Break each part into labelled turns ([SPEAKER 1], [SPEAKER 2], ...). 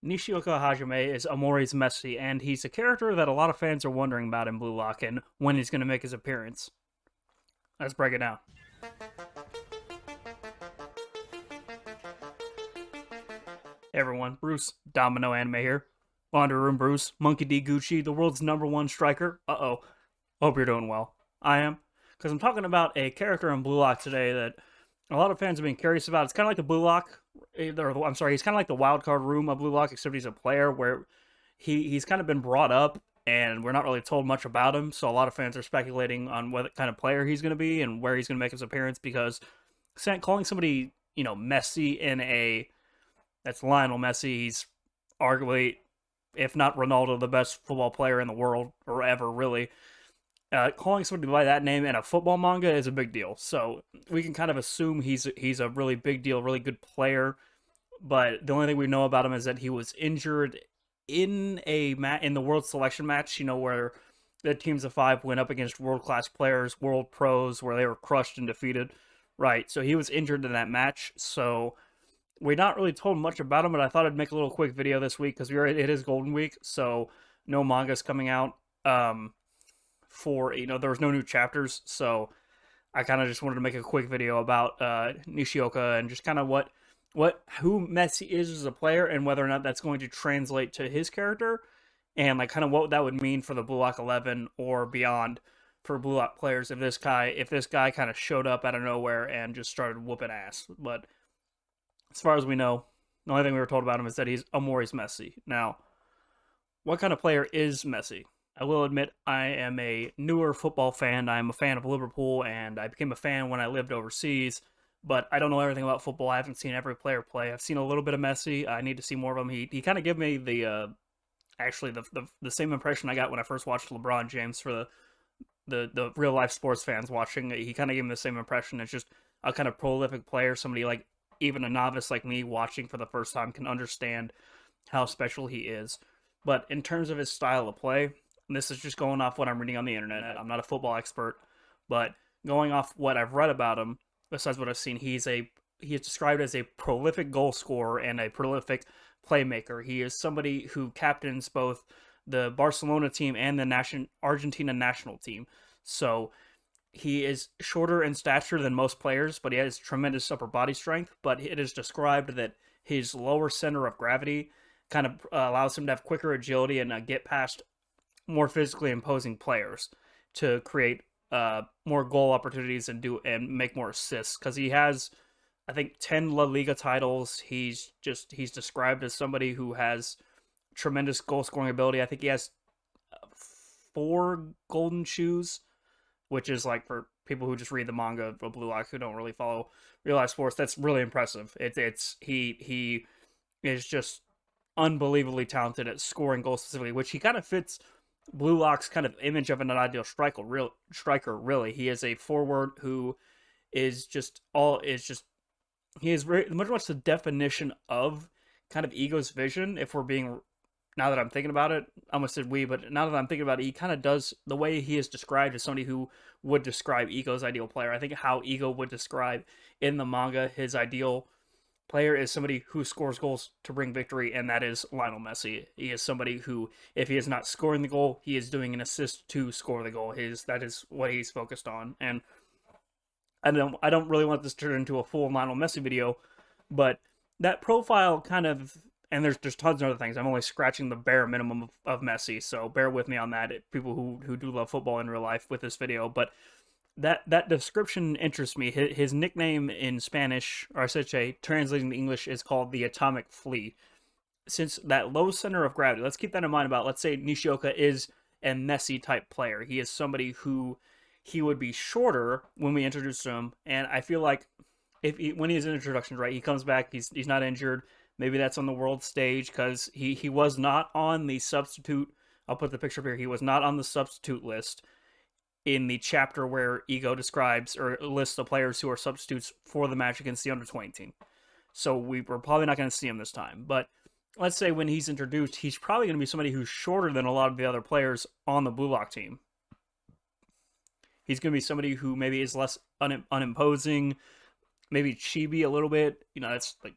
[SPEAKER 1] NISHIOKA HAJIME is Amori's Messi, and he's a character that a lot of fans are wondering about in Blue Lock and when he's going to make his appearance. Let's break it down. Hey everyone, Bruce, Domino Anime here. Laundry Room Bruce, Monkey D. Gucci, the world's #1 striker. Hope you're doing well. I am, because I'm talking about a character in Blue Lock today that a lot of fans have been curious about. It's kind of like the Blue Lock, I'm sorry, he's kind of like the wild card room of Blue Lock, except he's a player where he's kind of been brought up and we're not really told much about him. So a lot of fans are speculating on what kind of player he's going to be and where he's going to make his appearance because calling somebody, Messi in a that's Lionel Messi. He's arguably, if not Ronaldo, the best football player in the world or ever, really. Calling somebody by that name in a football manga is a big deal. So we can kind of assume he's a really big deal, really good player. But the only thing we know about him is that he was injured in in the World Selection match. Where the teams of five went up against world class players, world pros, where they were crushed and defeated. Right. So he was injured in that match. So we're not really told much about him, but I thought I'd make a little quick video this week because it is Golden Week, so no manga's coming out. There was no new chapters, so I kind of just wanted to make a quick video about Nishioka and just kind of who Messi is as a player and whether or not that's going to translate to his character and like kind of what that would mean for the Blue Lock 11 or beyond for Blue Lock players if this guy kind of showed up out of nowhere and just started whooping ass. But as far as we know, the only thing we were told about him is that he's Amori's Messi. Now, what kind of player is Messi? I will admit I am a newer football fan. I'm a fan of Liverpool, and I became a fan when I lived overseas. But I don't know everything about football. I haven't seen every player play. I've seen a little bit of Messi. I need to see more of him. He kind of gave me the same impression I got when I first watched LeBron James for the real life sports fans watching. He kind of gave me the same impression. It's just a kind of prolific player, somebody like even a novice like me watching for the first time can understand how special he is. But in terms of his style of play, this is just going off what I'm reading on the internet. I'm not a football expert, but going off what I've read about him, besides what I've seen, he is described as a prolific goal scorer and a prolific playmaker. He is somebody who captains both the Barcelona team and the Argentina national team. So he is shorter in stature than most players, but he has tremendous upper body strength. But it is described that his lower center of gravity kind of allows him to have quicker agility and get past more physically imposing players to create more goal opportunities and make more assists. Because he has, I think, 10 La Liga titles. He's described as somebody who has tremendous goal scoring ability. I think he has 4 golden shoes, which is like for people who just read the manga of Blue Lock who don't really follow real life sports. That's really impressive. He is just unbelievably talented at scoring goals specifically, which he kind of fits Blue Lock's kind of image of an ideal striker. Really, he is a forward who he is very much the definition of kind of Ego's vision. If we're being Now that I'm thinking about it, I almost said we, but now that I'm thinking about it, he kind of does the way he is described as somebody who would describe Ego's ideal player. I think how Ego would describe in the manga his ideal player is somebody who scores goals to bring victory, and that is Lionel Messi. He is somebody who, if he is not scoring the goal, he is doing an assist to score the goal. That is what he's focused on. And I don't really want this to turn into a full Lionel Messi video, but that profile kind of, and there's tons of other things. I'm only scratching the bare minimum of Messi, so bear with me on that. People who do love football in real life with this video, but that description interests me. His nickname in Spanish, or I should say, translating to English, is called the Atomic Flea. Since that low center of gravity, let's keep that in mind about, let's say Nishioka is a Messi type player. He is somebody who he would be shorter when we introduce him, and I feel like when he's in introductions, right, he comes back, he's not injured. Maybe that's on the world stage because he was not on the substitute. I'll put the picture up here. He was not on the substitute list in the chapter where Ego describes or lists the players who are substitutes for the match against the under-20 team. So we're probably not going to see him this time. But let's say when he's introduced, he's probably going to be somebody who's shorter than a lot of the other players on the Blue Lock team. He's going to be somebody who maybe is less unimposing, maybe chibi a little bit. That's like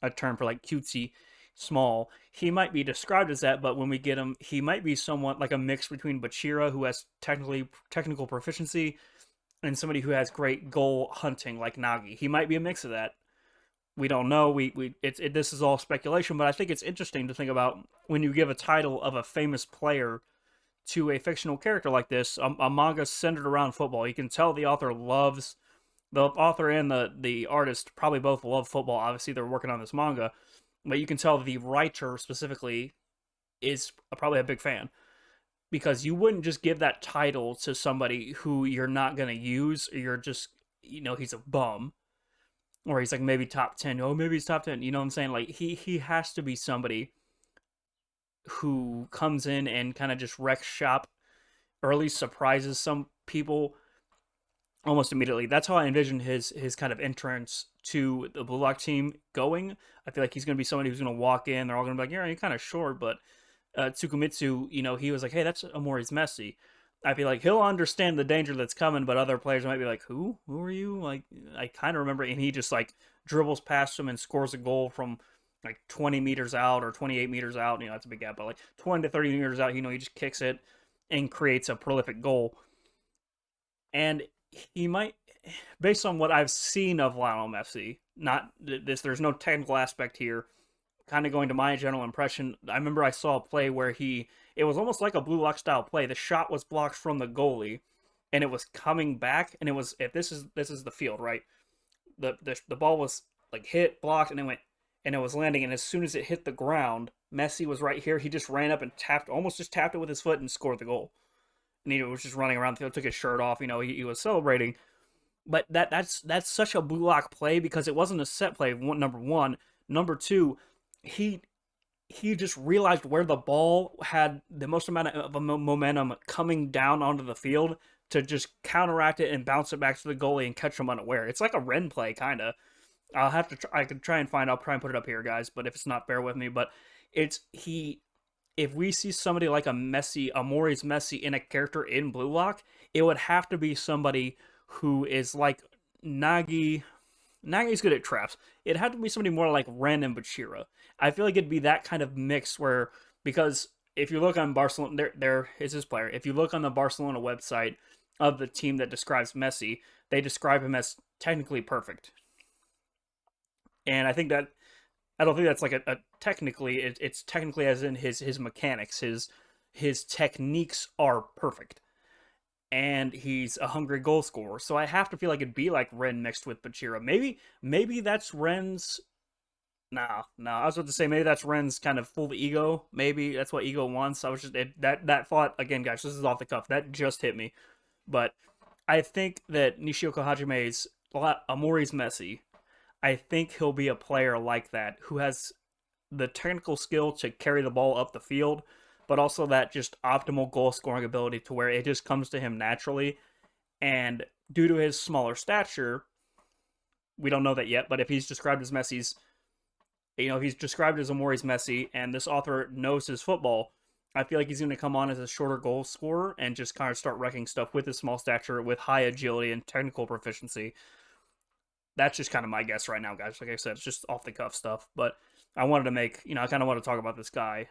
[SPEAKER 1] a term for like cutesy. small. He might be described as that, but when we get him, he might be somewhat like a mix between Bachira, who has technical proficiency, and somebody who has great goal hunting like Nagi. He might be a mix of that. We don't know. This is all speculation, but I think it's interesting to think about when you give a title of a famous player to a fictional character like this, a manga centered around football. You can tell the author loves the author and the artist probably both love football. Obviously, they're working on this manga, but you can tell the writer specifically is probably a big fan because you wouldn't just give that title to somebody who you're not going to use, or you're just, he's a bum, or he's like maybe top 10. Oh, maybe he's top 10. You know what I'm saying? Like, he has to be somebody who comes in and kind of just wrecks shop, or at least surprises some people almost immediately. That's how I envision his kind of entrance to the Blue Lock team going. I feel like he's going to be somebody who's going to walk in. They're all going to be like, yeah, you're kind of short, but Tsukumitsu, he was like, hey, that's Amori's Messi. I feel like he'll understand the danger that's coming, but other players might be like, who? Who are you? Like, I kind of remember, and he just like dribbles past him and scores a goal from like 20 meters out or 28 meters out. That's a big gap, but like 20 to 30 meters out, he just kicks it and creates a prolific goal. And he might, based on what I've seen of Lionel Messi, not this, there's no technical aspect here, kind of going to my general impression. I remember I saw a play where it was almost like a Blue Lock style play. The shot was blocked from the goalie, and it was coming back, and it was, if this is the field, right? The ball was like hit, blocked, and it was landing, and as soon as it hit the ground, Messi was right here. He just ran up and almost just tapped it with his foot and scored the goal. And he was just running around the field, took his shirt off. He was celebrating. But that's such a Blue Lock play because it wasn't a set play. Number one, number two, he just realized where the ball had the most amount of momentum coming down onto the field to just counteract it and bounce it back to the goalie and catch him unaware. It's like a Ren play, kind of. I could try and find. I'll try and put it up here, guys. But if it's not, bear with me. But if we see somebody like a Messi, Amori's Messi in a character in Blue Lock, it would have to be somebody who is like Nagi. Nagi's good at traps. It'd have to be somebody more like Ren and Bachira. I feel like it'd be that kind of mix because if you look on Barcelona, there is his player. If you look on the Barcelona website of the team that describes Messi, they describe him as technically perfect. And I don't think that's like a technically, it's technically as in his mechanics, his techniques are perfect. And he's a hungry goal scorer. So I have to feel like it'd be like Ren mixed with Bachira. Maybe that's Ren's. No. I was about to say maybe that's Ren's kind of full ego. Maybe that's what ego wants. I was just that thought again, guys. This is off the cuff. That just hit me. But I think that NISHIOKA HAJIME's Amori's Messi. I think he'll be a player like that who has the technical skill to carry the ball up the field, but also that just optimal goal scoring ability to where it just comes to him naturally. And due to his smaller stature, we don't know that yet, but if he's described as Messi's, if he's described as Amori's Messi and this author knows his football, I feel like he's going to come on as a shorter goal scorer and just kind of start wrecking stuff with his small stature, with high agility and technical proficiency. That's just kind of my guess right now, guys. Like I said, it's just off the cuff stuff, but I wanted to make, I kind of want to talk about this guy.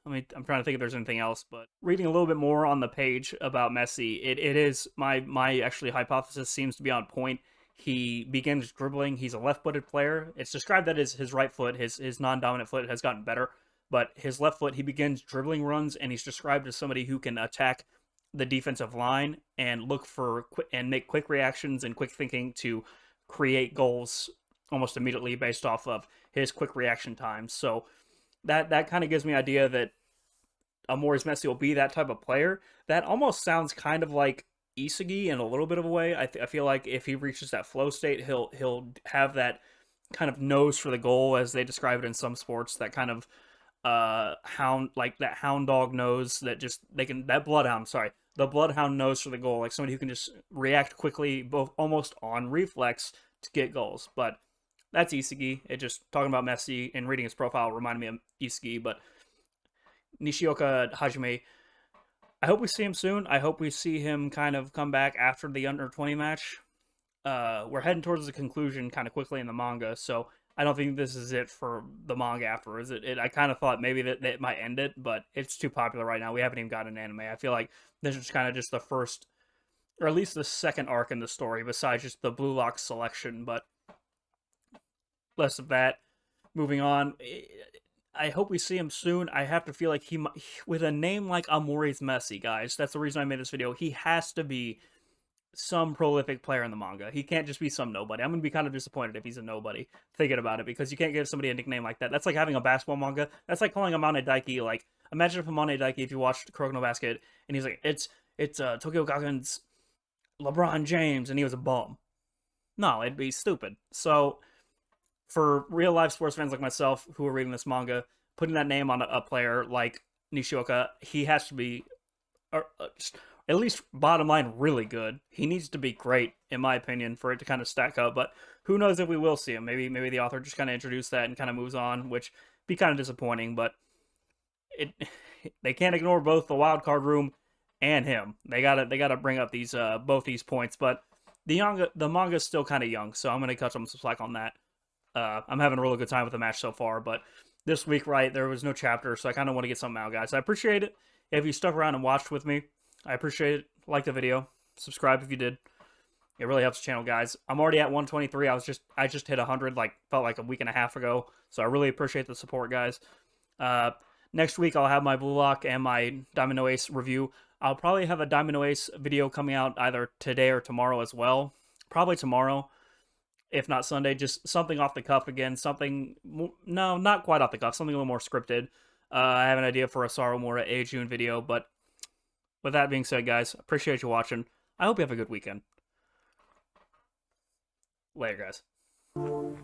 [SPEAKER 1] I'm trying to think if there's anything else, but reading a little bit more on the page about Messi, it is my actually hypothesis seems to be on point. He begins dribbling. He's a left-footed player. It's described that his right foot, his non-dominant foot, has gotten better, but his left foot, he begins dribbling runs, and he's described as somebody who can attack the defensive line and look for and make quick reactions and quick thinking to create goals almost immediately based off of his quick reaction times. So that kind of gives me an idea that Amori's Messi will be that type of player. That almost sounds kind of like Isagi in a little bit of a way. I feel like if he reaches that flow state, he'll have that kind of nose for the goal, as they describe it in some sports. That kind of hound dog nose that bloodhound. Sorry, the bloodhound nose for the goal, like somebody who can just react quickly, both almost on reflex to get goals. But that's Isagi. It just talking about Messi and reading his profile reminded me of Isagi, but NISHIOKA HAJIME, I hope we see him soon. I hope we see him kind of come back after the under 20 match. We're heading towards the conclusion kind of quickly in the manga, so I don't think this is it for the manga afterwards. I kind of thought maybe that it might end it, but it's too popular right now. We haven't even gotten an anime. I feel like this is kind of just the first, or at least the second arc in the story, besides just the Blue Lock selection. But less of that. Moving on. I hope we see him soon. I have to feel like with a name like Amori's Messi, guys, that's the reason I made this video. He has to be some prolific player in the manga. He can't just be some nobody. I'm going to be kind of disappointed if he's a nobody, thinking about it, because you can't give somebody a nickname like that. That's like having a basketball manga. That's like calling Amane Daiki, like, imagine if Amane Daiki, if you watched Kuroko no Basket, and he's like, it's Tokyo Gaku's LeBron James, and he was a bum. No, it'd be stupid. So, for real life sports fans like myself who are reading this manga, putting that name on a player like NISHIOKA, he has to be, just, at least bottom line, really good. He needs to be great, in my opinion, for it to kind of stack up. But who knows if we will see him? Maybe the author just kind of introduced that and kind of moves on, which be kind of disappointing. But they can't ignore both the wild card room and him. They gotta bring up these both these points. But the manga is still kind of young, so I'm gonna cut some slack on that. I'm having a really good time with the match so far, but this week, right, there was no chapter, so I kind of want to get something out, guys. I appreciate it if you stuck around and watched with me. I appreciate it. Like the video. Subscribe if you did. It really helps the channel, guys. I'm already at 123. I just hit 100, felt like a week and a half ago, so I really appreciate the support, guys. Next week, I'll have my Blue Lock and my Diamond No Ace review. I'll probably have a Diamond No Ace video coming out either today or tomorrow as well. Probably tomorrow. If not Sunday, just something off the cuff again. No, not quite off the cuff. Something a little more scripted. I have an idea for a Soromura A June video, but with that being said, guys, appreciate you watching. I hope you have a good weekend. Later, guys.